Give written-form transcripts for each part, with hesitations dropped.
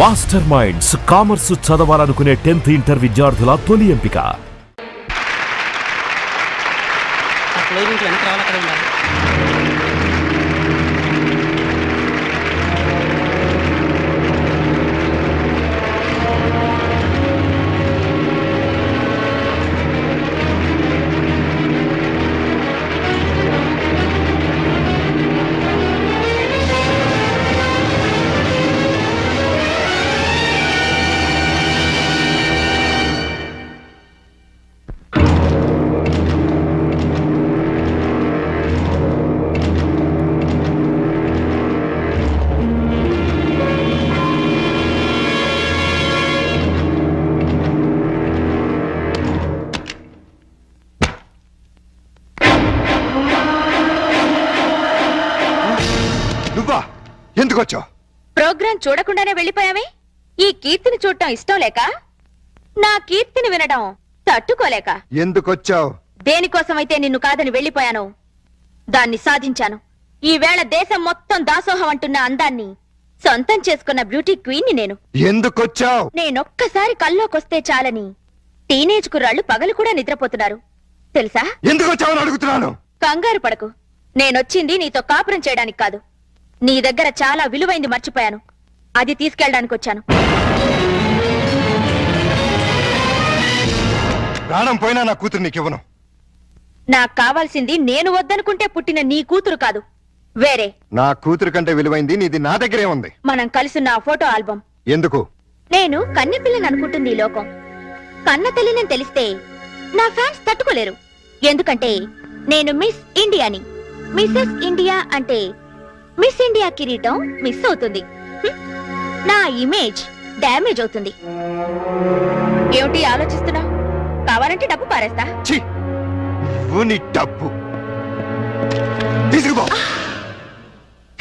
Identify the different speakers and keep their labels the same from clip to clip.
Speaker 1: Master minds commerce చదవాలనుకునే 10th inter విద్యార్థుల తొలి ఎంపిక.
Speaker 2: ఎందుకొచ్చావు?
Speaker 3: ప్రోగ్రాం చూడకుండానే వెళ్ళిపోయావే. ఈ కీర్తిని చూడటం ఇష్టం లేక, నా కీర్తిని వినడం తట్టుకోలేక.
Speaker 2: ఎందుకొచ్చావు?
Speaker 3: దేనికోసమైతే నిన్ను కాదని వెళ్ళిపోయాను, దాన్ని సాధించాను. ఈ వేళ దేశం మొత్తం దాసోహం అంటున్న అందాన్ని సొంతం చేసుకున్న బ్యూటీ క్వీన్ ని నేను.
Speaker 2: ఎందుకొచ్చావు?
Speaker 3: నేనొక్కసారి కల్లోకొస్తే చాలని టీనేజ్ కుర్రాళ్ళు పగలు కూడా నిద్రపోతున్నారు తెలుసా?
Speaker 2: ఎందుకొచ్చావని అడుగుతున్నాను.
Speaker 3: కంగారు పడకు, నేనొచ్చింది నీతో కాపురం చేయడానికి కాదు. నీ దగ్గర చాలా విలువైంది మర్చిపోయాను, అది తీసుకెళ్ళడానికి వచ్చాను.
Speaker 2: ప్రాణం పోయినా నా కూతురు నీకివ్వను.
Speaker 3: నాకు కావాల్సింది నేను వద్దనుకుంటే పుట్టిన నీ కూతురు కాదు, వేరే.
Speaker 2: నా కూతురు కంటే విలువైంది నీది నా దగ్గరే ఉంది.
Speaker 3: మనం కలిసిన ఆ ఫోటో ఆల్బమ్.
Speaker 2: ఎందుకు?
Speaker 3: నేను కన్నెపిల్లని అనుకుంటుంది ఈ లోకం. కన్న తల్లిని తెలిస్తే నా ఫ్యాన్స్ తట్టుకోలేరు. ఎందుకంటే నేను మిస్ ఇండియాని. మిసెస్ ఇండియా అంటే మిస్ ఇండియా కిరీటం మిస్ అవుతుంది, నా ఇమేజ్ డ్యామేజ్ అవుతుంది. ఏమిటి ఆలోచిస్తున్నావు? కావాలంటే డబ్బు పారేస్తా.
Speaker 2: నీ డబ్బు తీసుకుపో.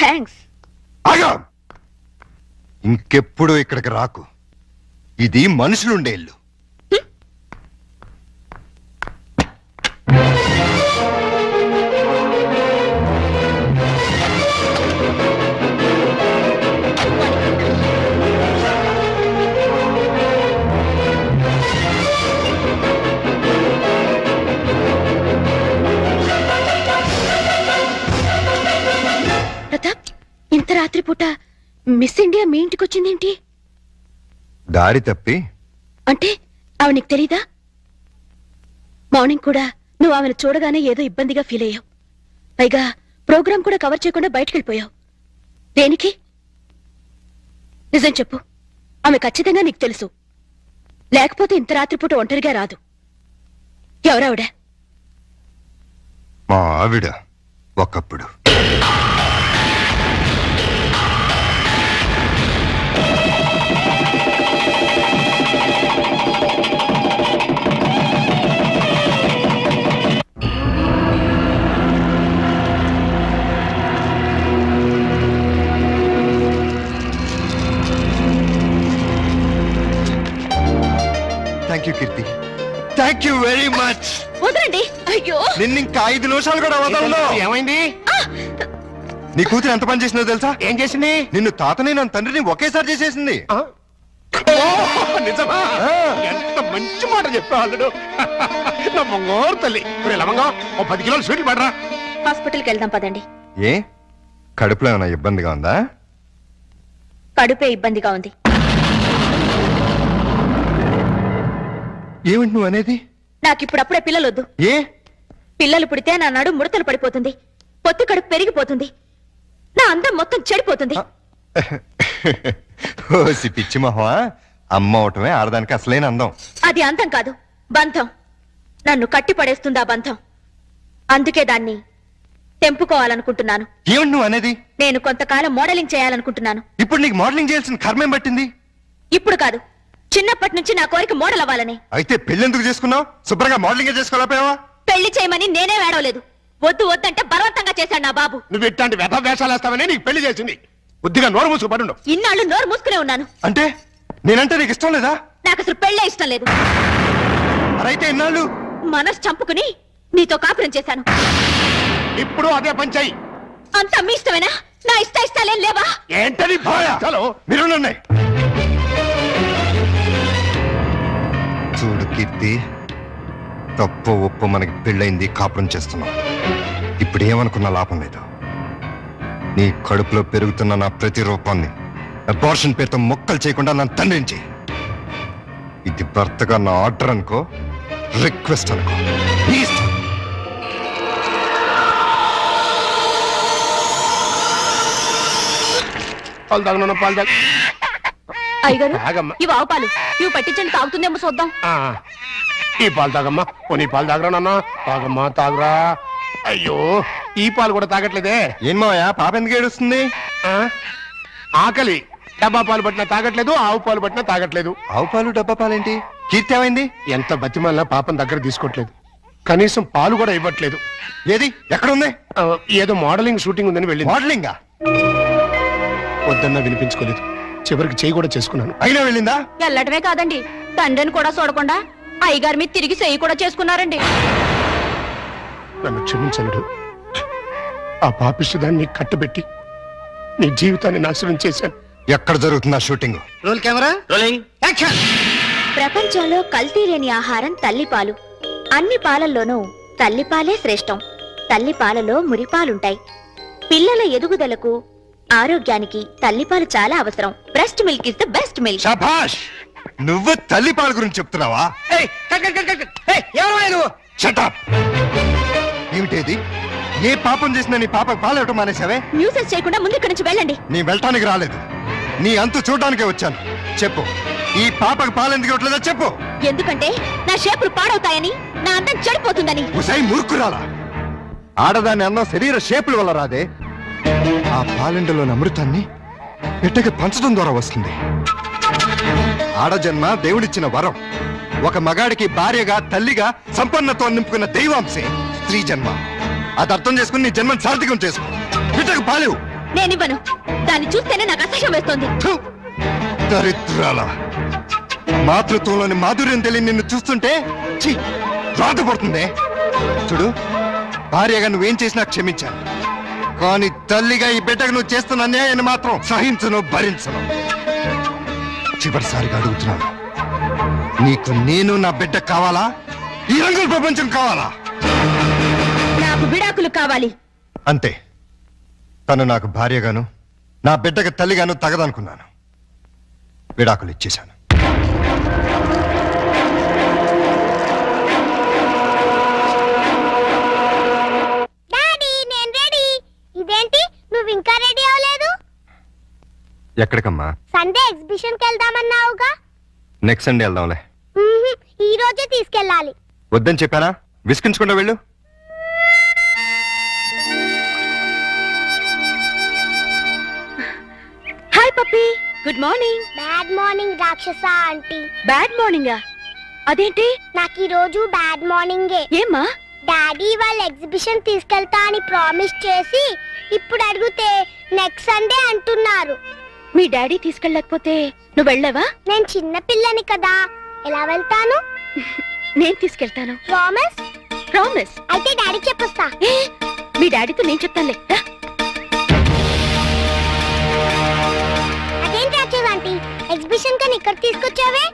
Speaker 3: థ్యాంక్స్.
Speaker 2: ఇంకెప్పుడు ఇక్కడికి రాకు, ఇది మనుషులుండే ఇల్లు.
Speaker 3: ప్రతాప్, ఇంత రాత్రిపూట మిస్ ఇండియా మీ ఇంటికి వచ్చిందేంటి?
Speaker 2: దారి తప్పి.
Speaker 3: అంటే ఆమె నీకు తెలీదా? మార్నింగ్ కూడా నువ్వు ఆమెను చూడగానే ఏదో ఇబ్బందిగా ఫీల్ అయ్యావు. పైగా ప్రోగ్రాం కూడా కవర్ చేయకుండా బయటికి వెళ్ళిపోయావు. దేనికి? నిజం చెప్పు, ఆమె ఖచ్చితంగా నీకు తెలుసు. లేకపోతే ఇంత రాత్రిపూట ఒంటరిగా రాదు. ఎవరావిడ?
Speaker 2: మా ఆవిడ ఒకప్పుడు. Thank you Keerthi, thank you very much.
Speaker 3: వదలండి. అయ్యో,
Speaker 2: నిన్ను ఇంకా 5 నిమిషాలు కూడా వదలను.
Speaker 4: ఏమైంది?
Speaker 2: నీ కూతురు ఎంత పని చేసిందో తెలుసా?
Speaker 4: ఏం చేసింది?
Speaker 2: నిన్ను తాతని నన్ను తండ్రిని ఒకేసారి చేసేసింది.
Speaker 4: నిజమా? ఎంత మంచి మాట చెప్పావు అల్లుడు. నా మంగోరు తల్లి. లవంగా ఓ 10 కిలోలు స్వీట్లు పడరా.
Speaker 3: హాస్పిటల్కి వెళ్దాం పదండి.
Speaker 2: ఏ కడుపులో ఏమైనా ఇబ్బందిగా ఉందా?
Speaker 3: కడుపే ఇబ్బందిగా ఉంది.
Speaker 2: ఏమిటి నువ్వు అనేది?
Speaker 3: నాకిప్పుడప్పుడే పిల్లలొద్దు.
Speaker 2: ఏ?
Speaker 3: పిల్లలు పుడితే నా నడు ముడతలు పడిపోతుంది, పొత్తి కడుపు పెరిగిపోతుంది, నా అందం మొత్తం చెడిపోతుంది.
Speaker 2: ఓసి పిచ్చి మొహమా, అమ్మ అవటమే ఆడదానికి అసలైన అందం.
Speaker 3: అది అందం కాదు, బంధం. నన్ను కట్టి పడేస్తుంది ఆ బంధం. అందుకే దాన్ని తెంపుకోవాలనుకుంటున్నాను.
Speaker 2: ఏమిటి నువ్వు అనేది?
Speaker 3: నేను కొంతకాలం మోడలింగ్ చేయాలనుకుంటున్నాను.
Speaker 2: ఇప్పుడు నీకు మోడలింగ్ చేయాల్సిన కర్మేం పట్టింది?
Speaker 3: ఇప్పుడు కాదు, చిన్నప్పటి నుంచి నా కోరిక మోడల్ అవ్వాలని.
Speaker 2: అయితే పెళ్ళెందుకు చేసుకున్నావు? శుభ్రంగా మోడలింగ్ చేసుకోలేకపోయావా?
Speaker 3: పెళ్లి చేయమని నేనే వేడవలేదు, వద్దు వద్దంటే బలవంతంగా చేశాడు నా బాబు.
Speaker 4: నువ్వు ఇట్లాంటి వ్యధ వేషాలు వేస్తావని నీకు పెళ్లి చేసింది. బుద్ధిగా నోరు మూసుకు పడుండు.
Speaker 3: ఇన్నాళ్ళు నోరు మూసుకునే ఉన్నాను.
Speaker 2: అంటే నేనంటే నీకు ఇష్టం లేదా?
Speaker 3: నాకు అసలు పెళ్ళే ఇష్టం లేదు.
Speaker 2: అయితే ఇన్నాళ్ళు
Speaker 3: మనసు చంపుకుని నీతో కాపురం చేశాను.
Speaker 4: ఇప్పుడు అదే పంచాయి.
Speaker 3: అంతా మీ ఇష్టమేనా? నా ఇష్టాలేం లేవా?
Speaker 4: ఏంటని
Speaker 2: మీరు శక్తి. తప్పు ఒప్పు మనకి పెళ్ళైంది, కాపురం చేస్తున్నాం. ఇప్పుడు ఏమనుకున్నా లాభం లేదు. నీ కడుపులో పెరుగుతున్న నా ప్రతి రూపాన్ని అబార్షన్ పేరుతో మొక్కలు చేయకుండా నన్ను తండ్రించి. ఇది భర్తగా నా ఆర్డర్ అనుకో, రిక్వెస్ట్ అనుకో. ప్లీజ్.
Speaker 4: పాలు తాగను, పాలు తాగ.
Speaker 3: అయ్యగారు
Speaker 4: తాగమ్మా.
Speaker 3: ఇవి ఆవు పాలు, ఇవి పట్టించండి, తాగుతుందేమో చూద్దాం.
Speaker 4: ఆ, ఈ పాలు తాగమ్మా. నీ పాలు తాగరా నాన్న? తాగమ్మా, తాగరా. అయ్యో, ఈ పాలు కూడా తాగట్లేదే.
Speaker 2: ఏం మావయ్య, పాప ఎందుకు ఏడుస్తుంది?
Speaker 4: ఆ? ఆకలి. డబ్బా పాలు పట్టినా తాగట్లేదు, ఆవు పాలు పట్టినా తాగట్లేదు.
Speaker 2: ఆవు పాలు డబ్బా పాలేంటి? కీర్తి ఏమైంది?
Speaker 4: ఎంత బతిమాలినా పాపం దగ్గర తీసుకోవట్లేదు. కనీసం పాలు కూడా ఇవ్వట్లేదు.
Speaker 2: ఏది ఎక్కడుంది?
Speaker 4: ఆ, ఏదో మోడలింగ్ షూటింగ్ ఉందని వెళ్ళింది.
Speaker 2: మోడలింగా?
Speaker 4: వద్దన్నా వినిపించుకోలేదు. చివరికి చేయి కూడా చేసుకున్నాను.
Speaker 2: అయినా వెళ్ళిందా?
Speaker 3: వెళ్ళటమే కాదండి, తండ్రిని కూడా చూడకుండా అయ్యగారి మీద తిరిగి చెయ్యి కూడా చేసుకున్నారండి.
Speaker 4: నన్ను క్షమించనుడు. ఆ పాపిష్టిదాన్ని కట్టబెట్టి నీ జీవితాన్ని నాశనం చేశాను.
Speaker 2: ఎక్కడ జరుగుతుందా shooting?
Speaker 5: Roll camera rolling action.
Speaker 3: ప్రపంచంలో కల్తీ లేని ఆహారం తల్లిపాలు. అన్ని పాలల్లోనూ తల్లిపాలే శ్రేష్టం. తల్లిపాలలో మురిపాలుంటాయి. పిల్లల ఎదుగుదలకు, ఆరోగ్యానికి తల్లిపాలు చాలా అవసరం. Breast milk is the best milk.
Speaker 2: శభాష్! నువ్వు తల్లి పాల గురించి చెప్తున్నావా? షటప్! ఏమిటేది? ఏ పాపం చేసినా నీ పాపకు పాలు ఇవ్వటం మానేశావే?
Speaker 3: న్యూసెన్స్ చేయకుండా ముందు ఇక్కడి నుంచి వెళ్ళండి.
Speaker 2: నీ వెళ్ళటానికి రాలేదు, నీ అంతు చూడటానికే వచ్చాను. చెప్పు, ఈ పాపకు పాలు ఎందుకు ఇవ్వట్లేదో చెప్పు.
Speaker 3: ఎందుకంటే నా షేపులు పాడవుతాయని, నా అందం చెడిపోతుందని.
Speaker 2: ఉసై మూర్ఖురాలా! ఆడదాని అందం శరీర షేపుల వల్ల రాదే. ఆ పాలెండలోని అమృతాన్ని బిడ్డకి పంచడం ద్వారా వస్తుంది. ఆడజన్మ దేవుడిచ్చిన వరం. ఒక మగాడికి భార్యగా, తల్లిగా సంపన్నత్వం నింపుకున్న దైవాంశే స్త్రీ జన్మ. అది అర్థం చేసుకుని నీ జన్మను సార్థకం చేసుకో. బిడ్డకు పాలు.
Speaker 3: నేనివ్వను. దాన్ని చూస్తేనే నాకు అసహ్యం వేస్తోంది.
Speaker 2: థు! దరిద్రాల! మాతృత్వంలోని మాధుర్యం తెలియని నిన్ను చూస్తుంటే ఛీ, రాతపడుతుందే. చూడు, భార్యగా నువ్వేం చేసినా క్షమించాను, కానీ తల్లిగా ఈ బిడ్డకు నువ్వు చేస్తున్న అన్యాయాన్ని మాత్రం సహించను, భరించను. చివరిసారిగా అడుగుతున్నాను, నీకు నేను నా బిడ్డ కావాలా? ఈ రంగుల ప్రపంచం కావాలా?
Speaker 3: నాకు విడాకులు కావాలి.
Speaker 2: అంతే. తను నాకు భార్యగాను, నా బిడ్డకు తల్లిగాను తగదనుకున్నాను. విడాకులు ఇచ్చేశాను.
Speaker 6: ఇదేంటి, నువ్వు ఇంకా రెడీ అవ్వలేదు?
Speaker 2: ఎక్కడికమ్మా?
Speaker 6: సండే ఎగ్జిబిషన్ కి వెళ్దామన్నావుగా.
Speaker 2: నెక్స్ట్ సండే వెళ్దాంలే.
Speaker 6: ఈ రోజే తీసుకెళ్ళాలి.
Speaker 2: వద్దని చెప్పానా? విసిగించకుండా వెళ్ళు.
Speaker 3: Hi puppy, good morning.
Speaker 6: Bad morning రాక్షస ఆంటీ.
Speaker 3: బ్యాడ్ మార్నింగా? అదేంటి?
Speaker 6: నాకు ఈ రోజు బ్యాడ్ మార్నింగే.
Speaker 3: ఏమ్మా?
Speaker 6: డాడీ వాళ్ళ ఎగ్జిబిషన్ తీసుకెళ్తా అని ప్రామిస్ చేసి ఇప్పుడు అడిగితే నెక్స్ట్ సండే అంటున్నారు.
Speaker 3: మీ డాడీ తీసుకెళ్ళకపోతే నువ్వు వెళ్ళావా?
Speaker 6: నేను చిన్న పిల్లని కదా, ఎలా వెళ్తాను?
Speaker 3: నేను తీసుకెళ్తాను.
Speaker 6: ప్రామిస్?
Speaker 3: ప్రామిస్.
Speaker 6: అయితే డాడీ చెప్పొస్తా.
Speaker 3: ఏ, మీ డాడీతో నేను చెప్తానులే. రా.
Speaker 6: అదేంటి రాక్షస ఆంటీ, ఎగ్జిబిషన్ కని ఇక్కడ తీసుకొచ్చావే?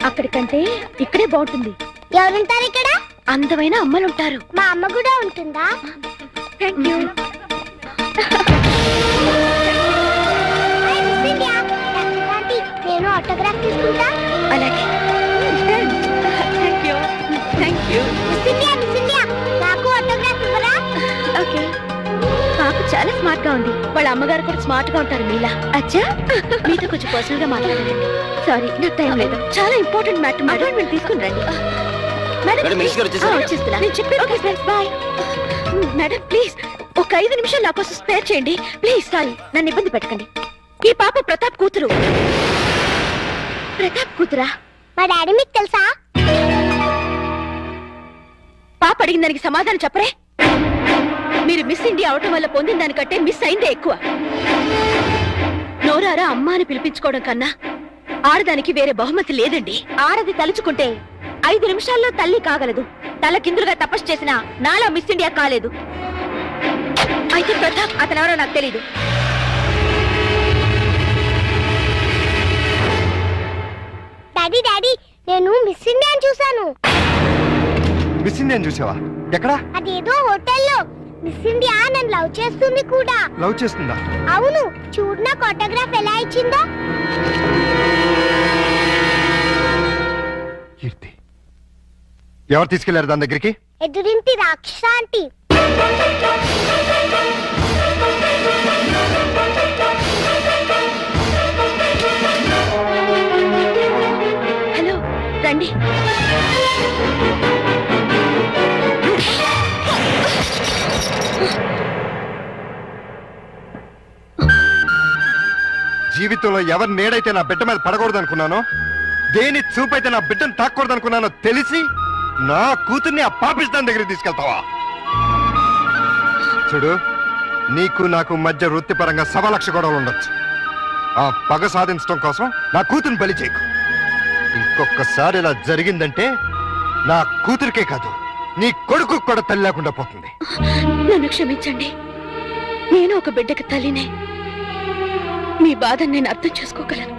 Speaker 3: అక్కడికంటే ఇక్కడే బాగుంటుంది.
Speaker 6: ఎవరుంటారు ఇక్కడ?
Speaker 3: అందమైన అమ్మలుంటారు.
Speaker 6: మా అమ్మ కూడా ఉంటుందా?
Speaker 3: Thank you.
Speaker 6: నేను ఆటోగ్రాఫ్ తీసుకుంటా.
Speaker 3: అలాగే. Thank you. Thank you.
Speaker 6: Miss India, నాకు ఆటోగ్రాఫ్ ఇవ్వరా?
Speaker 3: ఓకే. పాప చాలా స్మార్ట్ గా ఉంది. వాళ్ళ అమ్మగారు కూడా స్మార్ట్ గా ఉంటారు మీలా. అచ్చా, మీతో కొంచెం పర్సనల్ గా మాట్లాడాలండి. సారీ, నాకు టైం లేదు. చాలా ఇంపార్టెంట్ మ్యాటర్. అపాయింట్మెంట్ తీసుకుని రండి. మేడం, వచ్చేస్తున్నా. నేను చెప్పాను. Okay sir, bye. Madam please ఒక 5 నిమిషాలు నా కోసం స్పేర్ చేయండి ప్లీజ్. సారీ, నన్ను ఇబ్బంది పెట్టకండి. ఈ పాప ప్రతాప్ కూతురు. ప్రతాప్ కూతురా?
Speaker 6: మా డాడీ మీకు తెలుసా?
Speaker 3: పాప అడిగిన దానికి సమాధానం చెప్పరే. మీరు మిస్ ఇండియా అవటం వల్ల పొందిన దానికంటే మిస్ అయిందే ఎక్కువ. నోరారా అమ్మ అని పిలిపించుకోవడం కన్నా ఆడదానికి వేరే బహుమతి లేదండి. ఆడది తలుచుకుంటే 5 నిమిషాల్లో తల్లి కాగలదు. తల కిందులుగా తపస్సు చేసినా నాలా మిస్ ఇండియా కాలేదు. అయితే ప్రతాప్ అతనెవరో నాకు తెలీదు.
Speaker 6: డాడీ నేను మిస్ ఇండియా చూసాను.
Speaker 2: మిస్ ఇండియన్ చూసావా? ఎక్కడా?
Speaker 6: అదేదో హోటల్లో. మిస్ ఇండియా నన్ను లవ్ చేస్తుంది కూడా.
Speaker 2: లవ్ చేస్తుందా?
Speaker 6: అవును, చూడు నా ఫోటోగ్రాఫ్ ఎలా ఇచ్చిందో.
Speaker 2: కీర్తి ఎవరు తీసుకెళ్లారు దాని దగ్గరికి?
Speaker 6: ఎదురింటి రాక్షస ఆంటీ.
Speaker 3: హలో, రండి.
Speaker 2: జీవితంలో ఎవరి నేడైతే నా బిడ్డ మీద పడకూడదు అనుకున్నానో, దేని చూపైతే నా బిడ్డను తాకూడదు అనుకున్నానో తెలిసి నా కూతుర్ని ఆ పాపిస్తాన్ దగ్గరికి తీసుకెళ్తావా? చూడు, నీకు నాకు మధ్య వృత్తిపరంగా 1,00,000 గొడవలు ఉండొచ్చు. ఆ పగ సాధించడం కోసం నా కూతుర్ని బలి చేయకు. ఇంకొకసారి ఇలా జరిగిందంటే నా కూతురికే కాదు, నీ కొడుకు కూడా తల్లి లేకుండా పోతుంది.
Speaker 3: నన్ను క్షమించండి. నేను ఒక బిడ్డకి తల్లినే. మీ బాధను నేను అర్థం చేసుకోగలను.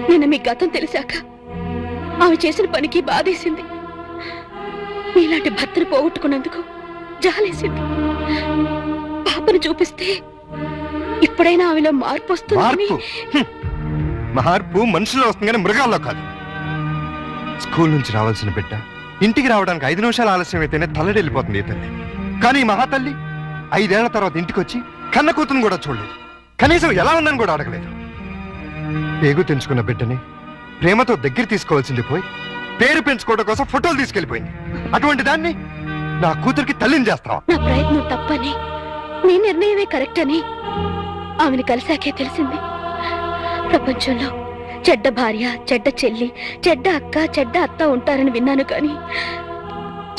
Speaker 3: నిన్న మీ గతం తెలిసాక ఆమె చేసిన పనికి బాధేసింది. మీలాంటి భర్తను పోగొట్టుకున్నందుకు జాలేసింది. పాపను చూపిస్తే ఇప్పుడైనా ఆమెలో మార్పు వస్తుంది.
Speaker 2: మార్పు మనుషుల్లో వస్తుంది కానీ మృగాల్లో కాదు. స్కూల్ నుంచి రావాల్సిన బిడ్డ ఇంటికి రావడానికి 5 నిమిషాలు ఆలస్యం అయితేనే తల్లడెళ్ళిపోతుంది ఈ తల్లి. కానీ ఈ మహాతల్లి 5 ఏళ్ల తర్వాత ఇంటికి వచ్చి కన్న కూతురుని కూడా చూడలేదు. కనీసం ఎలా ఉందని కూడా అడగలేదు. పేగు తెంచుకున్న బిడ్డని ప్రేమతో దగ్గర తీసుకోవాల్సింది పోయి పేరు పెంచుకోవడం కోసం ఫోటోలు తీసుకెళ్లిపోయింది. అటువంటి దాన్ని నా కూతురికి తల్లిని చేస్తావా?
Speaker 3: నా ప్రయత్నం తప్పని, మీ నిర్ణయమే కరెక్ట్ అని ఆమెను కలిసాకే తెలిసింది. ప్రపంచంలో చెడ్డ భార్య, చెడ్డ చెల్లి, చెడ్డ అక్క, చెడ్డ అత్త ఉంటారని విన్నాను, కానీ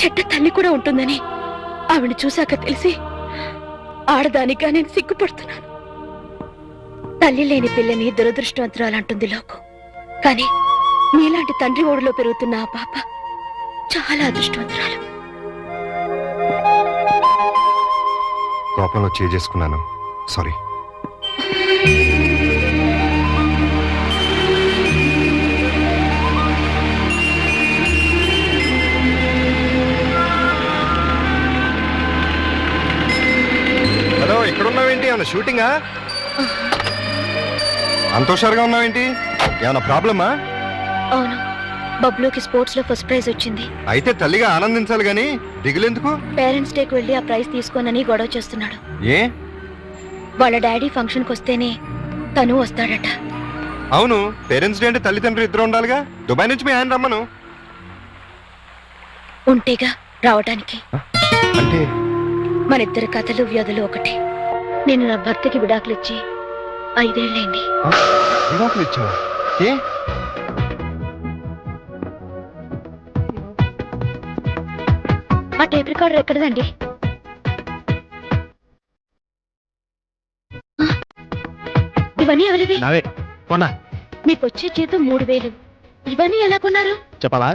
Speaker 3: చెడ్డ తల్లి కూడా ఉంటుందని ఆవిడ చూశాక తెలిసి ఆడదానిగా నేను సిగ్గుపడుతున్నాను. తల్లి లేని పిల్లని దురదృష్టవంతురాలంటుంది లోకం. కానీ మీలాంటి తండ్రి ఓడిలో పెరుగుతున్న ఆ పాప చాలా అదృష్టవంతురాలు.
Speaker 2: కోపంలో చేసుకున్నాను, సారీ. హలో, ఇక్కడ ఉన్నావేంటి? ఏమన్నా షూటింగా? అంత హుషారుగా ఉన్నావేంటి? ఏమన్నా ప్రాబ్లమా?
Speaker 3: అవును, బబ్లూకి స్పోర్ట్స్ లో ఫస్ట్ ప్రైజ్ వచ్చింది.
Speaker 2: అయితే తల్లిగా ఆనందించాలి గాని దిగులెందుకు?
Speaker 3: పేరెంట్స్ డేకి వెళ్ళి ఆ ప్రైజ్ తీసుకోనని గొడవ చేస్తున్నాడు.
Speaker 2: ఏ?
Speaker 3: వాళ్ళ డాడీ ఫంక్షన్ కి వస్తేనే తను వస్తాడట.
Speaker 2: అవును, పేరెంట్స్ డే అంటే తల్లిదండ్రులు ఇద్దరు ఉండాలిగా. దుబాయ్ నుంచి మీ ఆయన రమ్మను.
Speaker 3: ఉంటేగా రావటానికి.
Speaker 2: అంటే
Speaker 3: మన ఇద్దరి కథలు వ్యాధులు ఒకటే. నేను నా భర్తకి విడాకులిచ్చి 5 ఏళ్ళైంది.
Speaker 2: విడాకులు ఇచ్చావా? ఏ?
Speaker 3: ఆ టేప్ రికార్డర్ ఎక్కడదండి? ఇవన్నీ ఎవరివి?
Speaker 5: నావే కొన్నా.
Speaker 3: మీకు వచ్చే జీతం 3000. ఇవన్నీ ఎలా కొన్నారు?
Speaker 5: చెప్పాలా?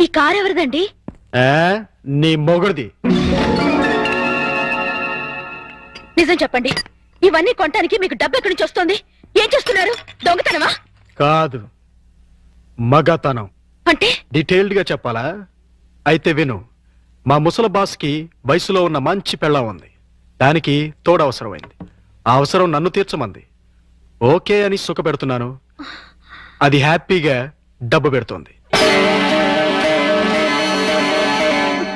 Speaker 3: ఈ కార్ ఎవరిదండి?
Speaker 5: నీ మొగుడిది.
Speaker 3: నిజం చెప్పండి, ఇవన్నీ కొనడానికి మీకు డబ్బు ఎక్కడి నుంచి వస్తుంది? ఏం చేస్తున్నారు? దొంగతనమా?
Speaker 5: కాదు, మగతనం.
Speaker 3: అంటే
Speaker 5: డీటెయిల్డ్ గా చెప్పాలా? అయితే విను. మా ముసలి బాస్కి వయసులో ఉన్న మంచి పెళ్ళం ఉంది. దానికి తోడు అవసరమైంది. ఆ అవసరం నన్ను తీర్చమంది. ఓకే అని సుఖ పెడుతున్నాను. అది హ్యాపీగా డబ్బు పెడుతోంది.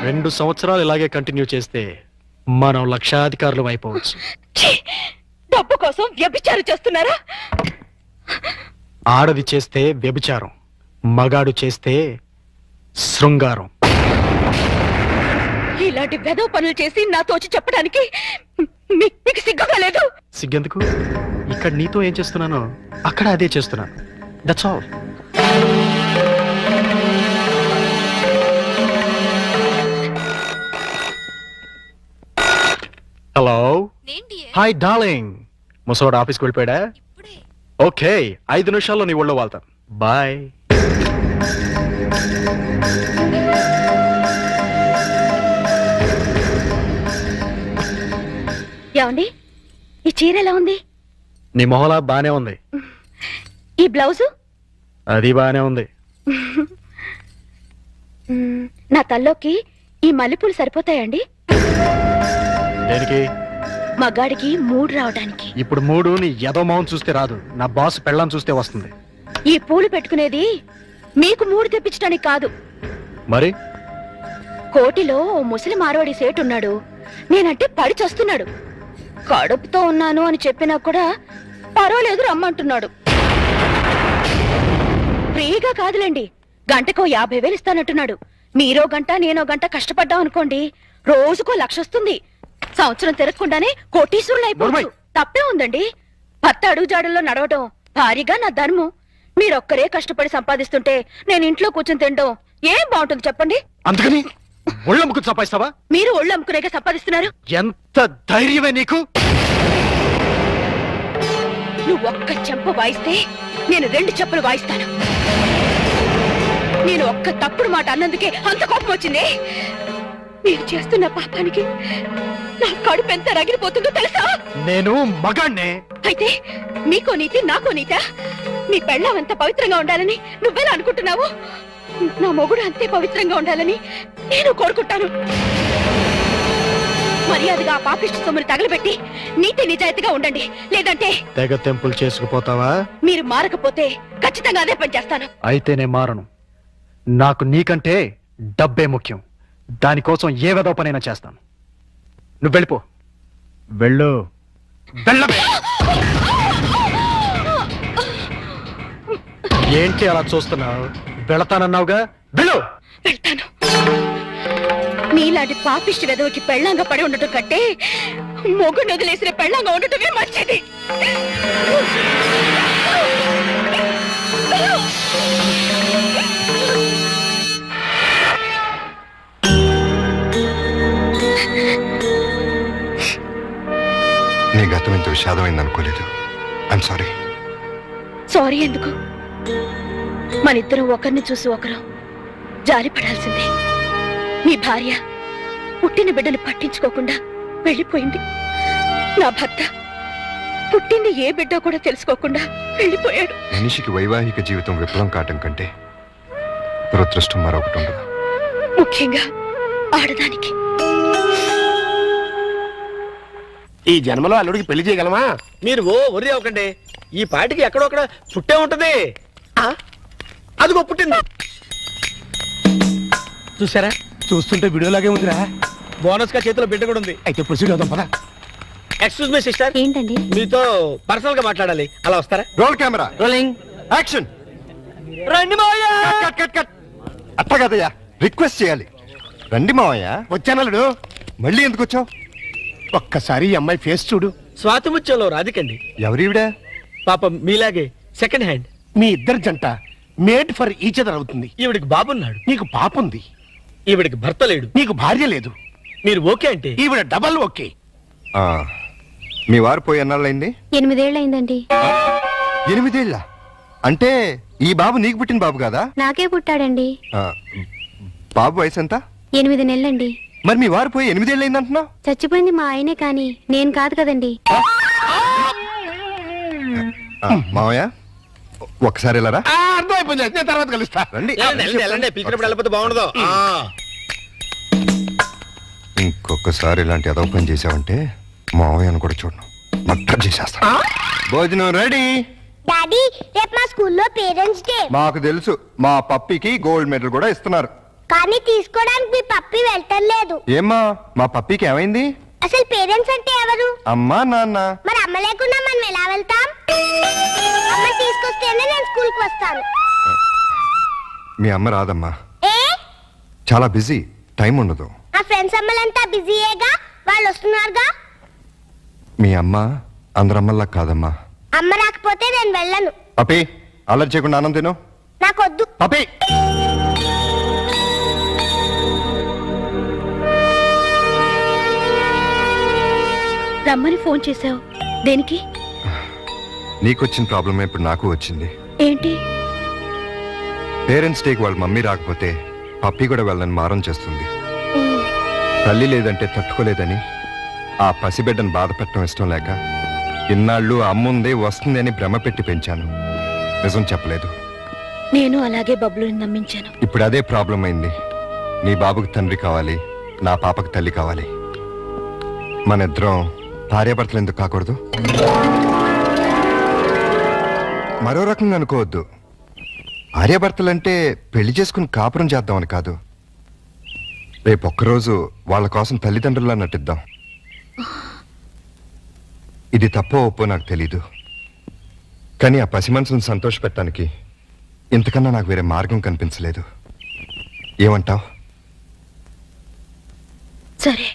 Speaker 5: 2 సంవత్సరాలు ఇలాగే కంటిన్యూ చేస్తే మనం లక్షాధికారులు అయిపోవచ్చు.
Speaker 3: ఛీ! డబ్బు కోసం వ్యభిచారం చేస్తున్నారా?
Speaker 5: ఆడది చేస్తే వ్యభిచారం, మగాడు చేస్తే శృంగారం.
Speaker 3: ఇలాంటి వెధవ పనులు చేసి నాతో వచ్చి చెప్పడానికి మీకు సిగ్గుగా లేదు?
Speaker 5: సిగ్గెందుకు? ఇక్కడ నీతో ఏం చేస్తున్నానో అక్కడ అదే చేస్తున్నాను. That's all. Hello, hi darling. ముసలోడు ఆఫీస్కి వెళ్ళిపోయాడా? ఓకే, 5 నిమిషాల్లో నీ ఒళ్ళో వాళ్తాను. బాయ్.
Speaker 3: ఏమండి ఈ చీర ఎలా ఉంది?
Speaker 5: నీ మొహలా బానే ఉంది.
Speaker 3: ఈ బ్లౌజు?
Speaker 5: అది బానే ఉంది.
Speaker 3: నా తల్లోకి ఈ మల్లెపూలు సరిపోతాయండి?
Speaker 5: దేనికి?
Speaker 3: మగాడికి మూడు రావడానికి.
Speaker 5: ఇప్పుడు మూడు నీ ఎదో మొహం చూస్తే రాదు, నా బాస్ పెళ్ళాం చూస్తే వస్తుంది.
Speaker 3: ఈ పూలు పెట్టుకునేది మీకు మూడు తెప్పించడానికి కాదు.
Speaker 5: మరి
Speaker 3: కోటిలో ఓ ముసలి మార్వాడి సేటు ఉన్నాడు. నేనంటే పడి చస్తున్నాడు. కడుపుతో ఉన్నాను అని చెప్పినా కూడా పర్వాలేదు రమ్మంటున్నాడు. ఫ్రీగా కాదులేండి, గంటకో 50,000 ఇస్తానంటున్నాడు. మీరో గంట నేనో గంట కష్టపడ్డాం అనుకోండి, రోజుకో 1,00,000 వస్తుంది. సంవత్సరం తిరగకుండానే కోటీశ్వరులు అయిపోవచ్చు. తప్పే ఉందండి. భర్త అడుగుజాడల్లో నడవటం భారీగా నా ధర్మం. మీరొక్కరే కష్టపడి సంపాదిస్తుంటే నేను ఇంట్లో కూర్చొని తినడం ఏం బాగుంటుంది చెప్పండి?
Speaker 5: అందుకని ఒళ్ళమ్ముకు సంపాదిస్తావా?
Speaker 3: మీరు ఒళ్ళు అమ్ముకునేగా సంపాదిస్తున్నారు.
Speaker 5: ఎంత ధైర్యమే నీకు?
Speaker 3: నువ్వు ఒక్క చెంప వాయిస్తే నేను 2 చెప్పులు వాయిస్తాను. నేను ఒక్క తప్పుడు మాట అన్నందుకే అంత కోపం వచ్చింది. నేను చేస్తున్న పాపానికి నా కడుపు ఎంత రగిలిపోతుందో తెలుసా?
Speaker 5: నేను మగాణ్ణే.
Speaker 3: అయితే నీకో నీతి నాకో నీతా? నీ పెళ్ళాం ఎంత పవిత్రంగా ఉండాలని నువ్వెలా అనుకుంటున్నావు? నా మొగుడు అంతే పవిత్రంగా ఉండాలని నేను కోరుకుంటాను. మర్యాదగా ఆ పాపిష్టి సొమ్ములు తగలబెట్టి నీతి నిజాయితీగా ఉండండి. లేదంటే
Speaker 5: తెగ తెంపులు చేసుకుపోతావా?
Speaker 3: మీరు మారకపోతే ఖచ్చితంగా అదే పని చేస్తాను.
Speaker 5: అయితే నేను మారను. నాకు నీకంటే డబ్బే ముఖ్యం. దానికోసం ఏ వెధవ పనైనా చేస్తాను. నువ్వు వెళ్ళిపో. వెళ్ళు. వెళ్ళవే. ఏంటి అలా చూస్తున్నావు? వెళతానన్నావుగా, వెళ్ళు.
Speaker 3: వెళ్తాను. నీలాంటి పాపిష్టి వెదవకి పెళ్ళంగా పడి ఉండటం కంటే మొగుడు వదిలేసిన పెళ్ళంగా ఉండటమే మంచిది.
Speaker 2: నీ గతం ఇంత విషాదమైంది అనుకోలేదు. I'm sorry.
Speaker 3: సారీ ఎందుకు? మనిద్దరం ఒకరిని చూసి ఒకరు జారి పడాల్సిందే. మీ భార్య పుట్టిన బిడ్డను పట్టించుకోకుండా వెళ్ళిపోయింది. నా భర్త పుట్టింది ఏ బిడ్డ కూడా తెలుసుకోకుండా వెళ్ళిపోయాడు.
Speaker 2: మనిషికి వైవాహిక జీవితం విఫలం కావటం కంటే దురదృష్టం మరొకటి ఉండదు.
Speaker 3: ముఖ్యంగా ఆడదానికి.
Speaker 4: ఈ జన్మలో అల్లుడికి పెళ్లి చేయగలమా?
Speaker 7: మీరు ఒర్రి అవ్వకండి. ఈ పాటికి ఎక్కడొక్కడ పుట్టే ఉంటది. అదిగో పుట్టింది. చూసారా?
Speaker 4: చూస్తుంటే వీడియోలాగే ఉందిరా.
Speaker 7: బోనస్ గా చేతిలో బిడ్డ కూడా ఉంది.
Speaker 4: అయితే ప్రొసీడ్ అవుదాం పద.
Speaker 7: ఎక్స్క్యూజ్ మీ సిస్టర్,
Speaker 3: ఏంటండి?
Speaker 7: మీతో పర్సనల్ గా మాట్లాడాలి. అలా వస్తారా?
Speaker 2: Roll camera
Speaker 7: rolling
Speaker 2: action.
Speaker 7: రండి మావయ్య.
Speaker 2: Cut cut cut. అట్ట కదయ్యా, రిక్వెస్ట్ చేయాలి. రండి మావయ్య.
Speaker 4: వచ్చానల్లుడు.
Speaker 2: మళ్ళీ ఎందుకు వచ్చావు?
Speaker 4: ఒక్కసారి ఈ అమ్మాయి ఫేస్ చూడు.
Speaker 7: స్వాతి ముత్యంలో రాధికండి.
Speaker 2: ఎవరివిడా?
Speaker 7: పాపం మీలాగే సెకండ్ హ్యాండ్.
Speaker 4: మీ ఇద్దరి జంట మేడ్ ఫర్ ఈచ్ అదర్ అవుతుంది.
Speaker 7: ఈవిడికి బాబున్నాడు.
Speaker 4: నీకు పాప ఉంది.
Speaker 7: ఈవిడికి భర్త లేడు.
Speaker 4: నీకు భార్య లేదు.
Speaker 7: మీరు ఓకే అంటే
Speaker 4: ఈవిడ డబల్ ఓకే.
Speaker 2: మీ వారు పోయి ఎన్నాళ్ళైంది?
Speaker 3: 8 ఏళ్ళైందండి.
Speaker 2: 8 ఏళ్ళ? అంటే ఈ బాబు నీకు పుట్టిన బాబు కాదా?
Speaker 3: నాకే పుట్టాడండి.
Speaker 2: బాబు వయసు ఎంత?
Speaker 3: 8 నెలలండి.
Speaker 2: మరి మీ వారు పోయి 8 ఏళ్ళైంది అంటున్నావు?
Speaker 3: చచ్చిపోయింది మా ఆయనే కానీ నేను కాదు కదండి.
Speaker 2: మావయ్య ఒకసారి వెళ్ళరా.
Speaker 4: అర్థమైపోయింది. నేను తర్వాత కలుస్తా.
Speaker 2: రండి.
Speaker 7: వెళ్ళండి. పిలిచినప్పుడు వెళ్ళకపోతే బాగుండదు.
Speaker 2: ఇంకొకసారి ఇలాంటి అదవ పని చేసావంటే మావయ్యను కూడా చూడను, మర్డర్ చేసేస్తా. భోజనం రెడీ.
Speaker 6: డాడీ రేపు మా స్కూల్లో పేరెంట్స్ డే.
Speaker 2: మాకు తెలుసు, మా పప్పికి గోల్డ్ మెడల్ కూడా ఇస్తున్నారు.
Speaker 6: కానీ తీసుకోవడానికి మీ పప్పి వెళ్ళటం.
Speaker 2: ఏమ్మా మా పప్పికి ఏమైంది?
Speaker 6: అసలు పేరెంట్స్ అంటే ఎవరు?
Speaker 2: అమ్మా నాన్న.
Speaker 6: మరి అమ్మ లేకుండా మనం ఎలా వెళ్తాం? అమ్మ తీసుకొస్తేనే నేను స్కూల్ కి వస్తాను.
Speaker 2: మీ అమ్మ రాదమ్మా,
Speaker 6: ఏ?
Speaker 2: చాలా బిజీ, టైం ఉండదు.
Speaker 6: నా ఫ్రెండ్స్ అమ్మలంతా బిజీయేగా, వాళ్ళు వస్తున్నారుగా.
Speaker 2: మీ అమ్మ అందరమ్మల్లా కాదమ్మా.
Speaker 6: అమ్మ రాకపోతే నేను వెళ్ళను.
Speaker 2: పప్పి అల్లరి చేయకుండా ఆనంద్ తిను.
Speaker 6: నాకొద్దు.
Speaker 2: పప్పి
Speaker 3: రమ్మని ఫోన్ చేశావు దేనికి?
Speaker 2: నీకొచ్చిన ప్రాబ్లమే ఇప్పుడు నాకు వచ్చింది.
Speaker 3: ఏంటి?
Speaker 2: పేరెంట్స్ డేకి వాళ్ళ మమ్మీ రాకపోతే పప్పి కూడా వెళ్ళని మారం చేస్తుంది. తల్లి లేదంటే తట్టుకోలేదని ఆ పసిబిడ్డను బాధ పెట్టడం ఇష్టం లేక ఇన్నాళ్ళు అమ్ముందే వస్తుంది అని భ్రమ పెట్టి పెంచాను. నిజం చెప్పలేదు.
Speaker 3: నేను అలాగే బబ్లుని నమ్మించాను.
Speaker 2: ఇప్పుడు అదే ప్రాబ్లం అయింది. నీ బాబుకు తండ్రి కావాలి, నా పాపకు తల్లి కావాలి. మన ఇద్దరం భార్యాభర్తలు ఎందుకు కాకూడదు? మరో రకంగా అనుకోవద్దు. భార్యాభర్తలంటే పెళ్లి చేసుకుని కాపురం చేద్దామని కాదు. రేపు ఒక్కరోజు వాళ్ళ కోసం తల్లిదండ్రుల్లా నటిద్దాం. ఇది తప్పో ఒప్పో నాకు తెలీదు, కానీ ఆ పసి మనసును సంతోషపెట్టడానికి ఇంతకన్నా నాకు వేరే మార్గం కనిపించలేదు. ఏమంటావ్?
Speaker 3: సరే.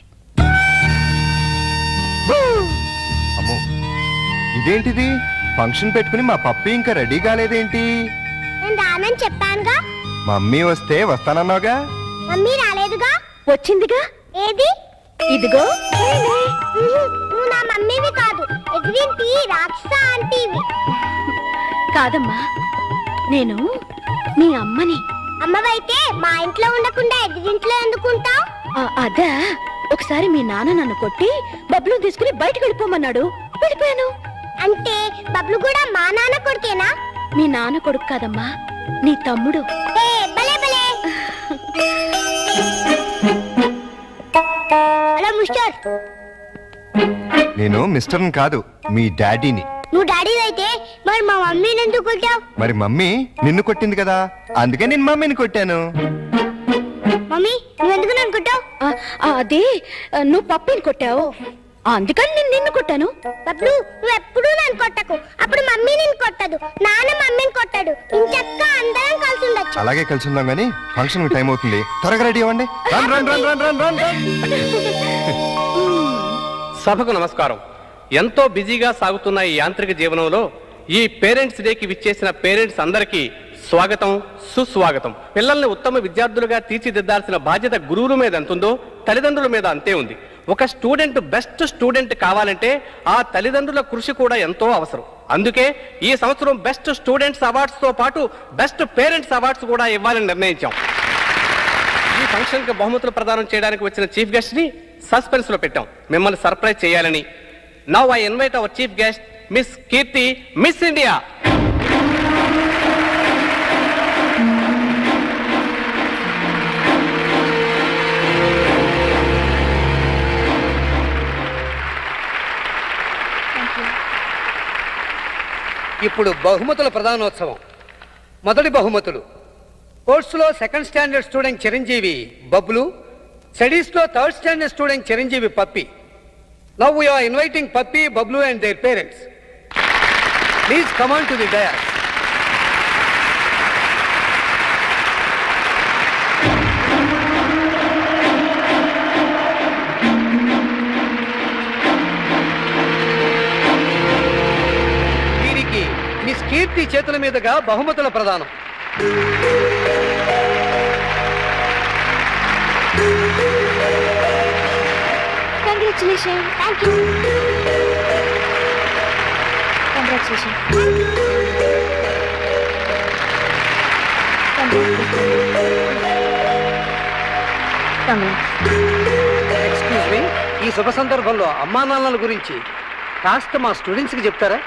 Speaker 2: అమ్మో, ఇదేంటిది? ఫంక్షన్ పెట్టుకుని మా పప్పి ఇంకా రెడీ కాలేదేంటి?
Speaker 6: నేను రానని చెప్పానుగా.
Speaker 2: మమ్మీ వస్తే వస్తానన్నావుగా.
Speaker 6: మమ్మీ రాలేదుగా.
Speaker 3: వచ్చిందిగా.
Speaker 6: ఏది?
Speaker 3: ఇదిగో.
Speaker 6: నువ్వు నా మమ్మీవి కాదు, ఎగిరింటి రాక్షస ఆంటీవి.
Speaker 3: కాదమ్మా, నేను మీ అమ్మని.
Speaker 6: అమ్మవైతే మా ఇంట్లో ఉండకుండా ఎగిరింట్లో ఎందుకుంటావు?
Speaker 3: అదా, ఒకసారి మీ నాన్న నన్ను కొట్టి బబ్లు తీసుకుని బయటకు వెళ్ళిపోమన్నాడు. వెళ్ళిపోయాను.
Speaker 6: అంటే బబ్లు కూడా మా నాన్న కొడుకేనా?
Speaker 3: మీ నాన్న కొడుకు కాదమ్మా, నీ తమ్ముడు.
Speaker 6: ఏ భలే భలే. Hello mister.
Speaker 2: నేను మిస్టర్ని కాదు, మీ డాడీని.
Speaker 6: నువ్వు డాడీ అయితే మరి మా మమ్మీని ఎందుకు కొట్టావు?
Speaker 2: మరి మమ్మీ నిన్ను కొట్టింది కదా, అందుకే నేను మమ్మీని కొట్టాను.
Speaker 6: మమ్మీ నువ్వెందుకు నన్ను కొట్టావు?
Speaker 3: అదే, నువ్వు పప్పిని కొట్టావు, అందుకని నేను నిన్ను కొట్టాను.
Speaker 6: బబ్లు నువ్వు ఎప్పుడూ నన్ను కొట్టకు. అప్పుడు మమ్మీ నిన్ను కొట్టదు, నాన్న మమ్మీని కొట్టాడు. ఇంచక్క అందరం కలిసి ఉండొచ్చు.
Speaker 2: అలాగే కలిసి ఉందాం కానీ ఫంక్షన్ టైం అవుతుంది, త్వరగా రెడీ అవ్వండి. Run run run run run run run.
Speaker 8: సభకు నమస్కారం. ఎంతో బిజీగా సాగుతున్న ఈ యాంత్రిక జీవనంలో ఈ పేరెంట్స్ డేకి విచ్చేసిన పేరెంట్స్ అందరికీ స్వాగతం, సుస్వాగతం. పిల్లల్ని ఉత్తమ విద్యార్థులుగా తీర్చిదిద్దాల్సిన బాధ్యత గురువుల మీద ఎంతుందో తల్లిదండ్రుల మీద అంతే ఉంది. ఒక స్టూడెంట్ బెస్ట్ స్టూడెంట్ కావాలంటే ఆ తల్లిదండ్రుల కృషి కూడా ఎంతో అవసరం. అందుకే ఈ సంవత్సరం బెస్ట్ స్టూడెంట్స్ అవార్డ్స్ తో పాటు బెస్ట్ పేరెంట్స్ అవార్డ్స్ కూడా ఇవ్వాలని నిర్ణయించాం. ఈ ఫంక్షన్ కి బహుమతులు ప్రదానం చేయడానికి వచ్చిన చీఫ్ గెస్ట్ ని సస్పెన్స్ లో పెట్టాం, మిమ్మల్ని సర్ప్రైజ్ చేయాలని. Now I invite our chief guest miss Keerthi, miss India.
Speaker 9: ఇప్పుడు బహుమతుల ప్రధానోత్సవం. మొదటి బహుమతులు: స్పోర్ట్స్లో second standard student Chiranjeevi Bablu, స్టడీస్లో third standard student Chiranjeevi Pappi. Now we are inviting Pappi, Bablu and their parents. Please come on to the dais. వీరికి miss కీర్తి చేతుల మీదుగా బహుమతుల ప్రదానం.
Speaker 3: Congratulations. Thank you. Congratulations.
Speaker 9: Excuse me, ఈ శుభ సందర్భంలో అమ్మా నాన్నల గురించి కాస్త మా స్టూడెంట్స్ కి చెప్తారా?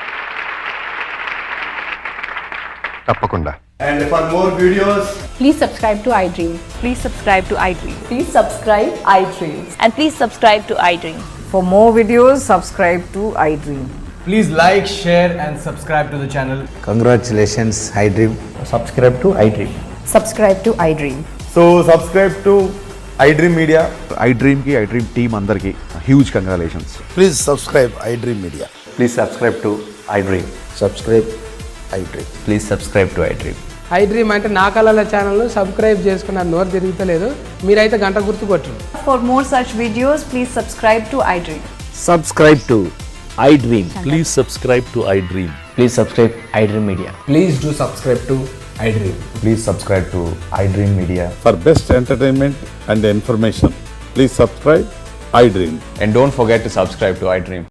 Speaker 2: తప్పకుండా.
Speaker 10: And for more videos,
Speaker 11: please subscribe to iDream.
Speaker 12: Please subscribe to iDream.
Speaker 11: Please subscribe iDream.
Speaker 12: And please subscribe to iDream.
Speaker 11: For more videos, subscribe to iDream.
Speaker 10: please like, share and subscribe to the channel.
Speaker 13: Congratulations, iDream.
Speaker 10: Subscribe to iDream.
Speaker 11: Subscribe to iDream.
Speaker 10: So subscribe to iDream Media.
Speaker 13: iDream ki iDream team andarki huge congratulations.
Speaker 10: Please subscribe iDream Media.
Speaker 13: Please subscribe to iDream.
Speaker 10: Subscribe iDream.
Speaker 13: Please subscribe to iDream.
Speaker 11: iDream అంటే నా కళల channel subscribe చేసుకున్న నోరు తిరుగుతలేదు, మీరైతే గంట గుర్తు కొట్టండి.
Speaker 12: For more such videos, please subscribe to iDream.
Speaker 1: Subscribe to iDream. Please subscribe to iDream.
Speaker 13: Please subscribe iDream Media.
Speaker 10: Please do subscribe to iDream.
Speaker 13: Please subscribe to iDream Media.
Speaker 14: For best entertainment and information, please subscribe iDream.
Speaker 13: And don't forget to subscribe to iDream.